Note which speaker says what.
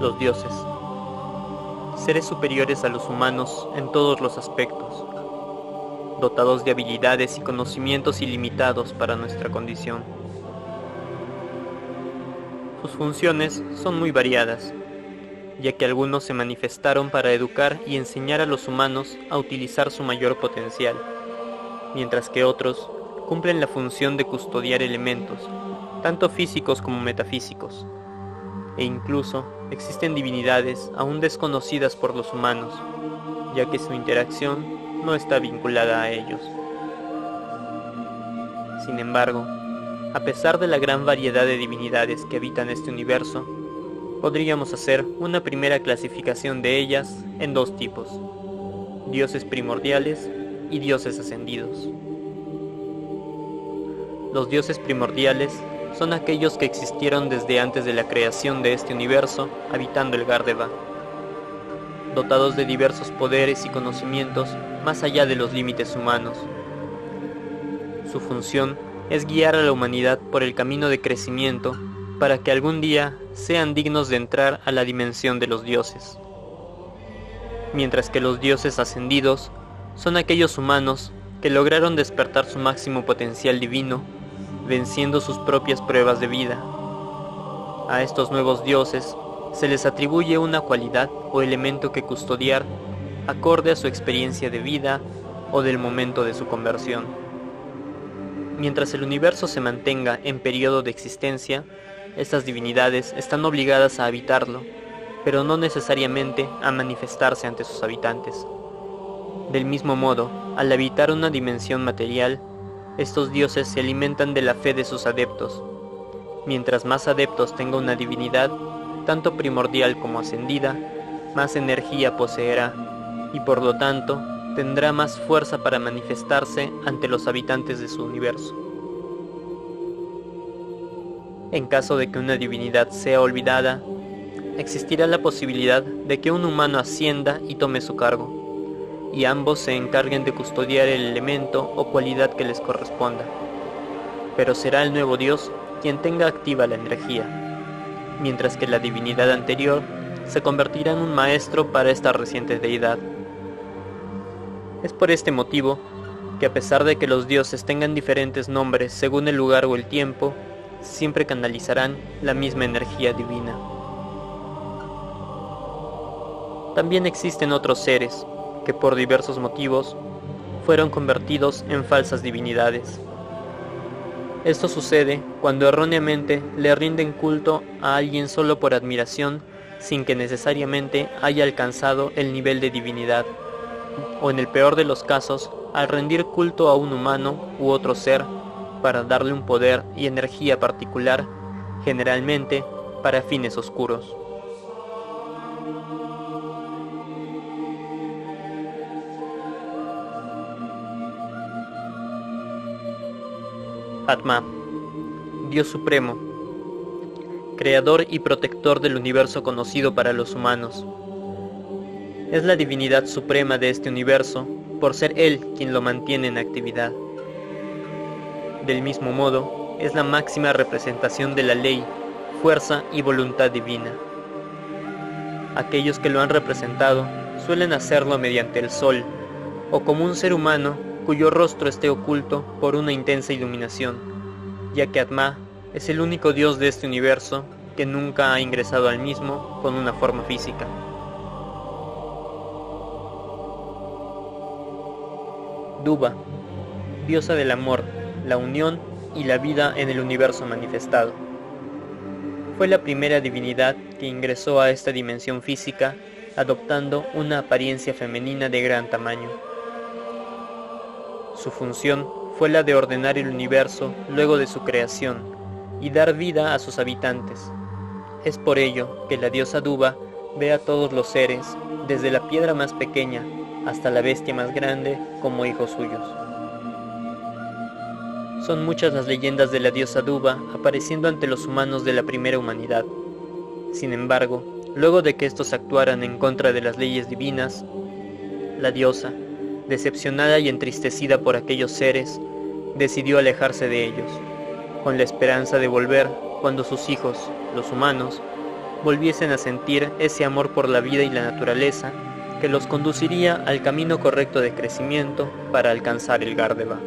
Speaker 1: Los dioses, seres superiores a los humanos en todos los aspectos, dotados de habilidades y conocimientos ilimitados para nuestra condición. Sus funciones son muy variadas, ya que algunos se manifestaron para educar y enseñar a los humanos a utilizar su mayor potencial, mientras que otros cumplen la función de custodiar elementos, tanto físicos como metafísicos, e incluso existen divinidades aún desconocidas por los humanos, ya que su interacción no está vinculada a ellos. Sin embargo, a pesar de la gran variedad de divinidades que habitan este universo, podríamos hacer una primera clasificación de ellas en dos tipos: dioses primordiales y dioses ascendidos. Los dioses primordiales son aquellos que existieron desde antes de la creación de este universo, habitando el Gardeva, dotados de diversos poderes y conocimientos más allá de los límites humanos. Su función es guiar a la humanidad por el camino de crecimiento para que algún día sean dignos de entrar a la dimensión de los dioses. Mientras que los dioses ascendidos son aquellos humanos que lograron despertar su máximo potencial divino, venciendo sus propias pruebas de vida. A estos nuevos dioses se les atribuye una cualidad o elemento que custodiar acorde a su experiencia de vida o del momento de su conversión. Mientras el universo se mantenga en periodo de existencia, estas divinidades están obligadas a habitarlo, pero no necesariamente a manifestarse ante sus habitantes. Del mismo modo, al habitar una dimensión material, estos dioses se alimentan de la fe de sus adeptos. Mientras más adeptos tenga una divinidad, tanto primordial como ascendida, más energía poseerá, y por lo tanto, tendrá más fuerza para manifestarse ante los habitantes de su universo. En caso de que una divinidad sea olvidada, existirá la posibilidad de que un humano ascienda y tome su cargo, y ambos se encarguen de custodiar el elemento o cualidad que les corresponda. Pero será el nuevo dios quien tenga activa la energía, mientras que la divinidad anterior se convertirá en un maestro para esta reciente deidad. Es por este motivo que, a pesar de que los dioses tengan diferentes nombres según el lugar o el tiempo, siempre canalizarán la misma energía divina. También existen otros seres que por diversos motivos fueron convertidos en falsas divinidades. Esto sucede cuando erróneamente le rinden culto a alguien solo por admiración, sin que necesariamente haya alcanzado el nivel de divinidad, o en el peor de los casos, al rendir culto a un humano u otro ser para darle un poder y energía particular, generalmente para fines oscuros. Atma, Dios Supremo, creador y protector del universo conocido para los humanos. Es la divinidad suprema de este universo, por ser Él quien lo mantiene en actividad. Del mismo modo, es la máxima representación de la ley, fuerza y voluntad divina. Aquellos que lo han representado suelen hacerlo mediante el sol, o como un ser humano cuyo rostro esté oculto por una intensa iluminación, ya que Atma es el único dios de este universo que nunca ha ingresado al mismo con una forma física. Duba, diosa del amor, la unión y la vida en el universo manifestado. Fue la primera divinidad que ingresó a esta dimensión física, adoptando una apariencia femenina de gran tamaño. Su función fue la de ordenar el universo luego de su creación y dar vida a sus habitantes. Es por ello que la diosa Duba ve a todos los seres, desde la piedra más pequeña hasta la bestia más grande, como hijos suyos. Son muchas las leyendas de la diosa Duba apareciendo ante los humanos de la primera humanidad. Sin embargo, luego de que estos actuaran en contra de las leyes divinas, la diosa, decepcionada y entristecida por aquellos seres, decidió alejarse de ellos, con la esperanza de volver cuando sus hijos, los humanos, volviesen a sentir ese amor por la vida y la naturaleza que los conduciría al camino correcto de crecimiento para alcanzar el Gardeba.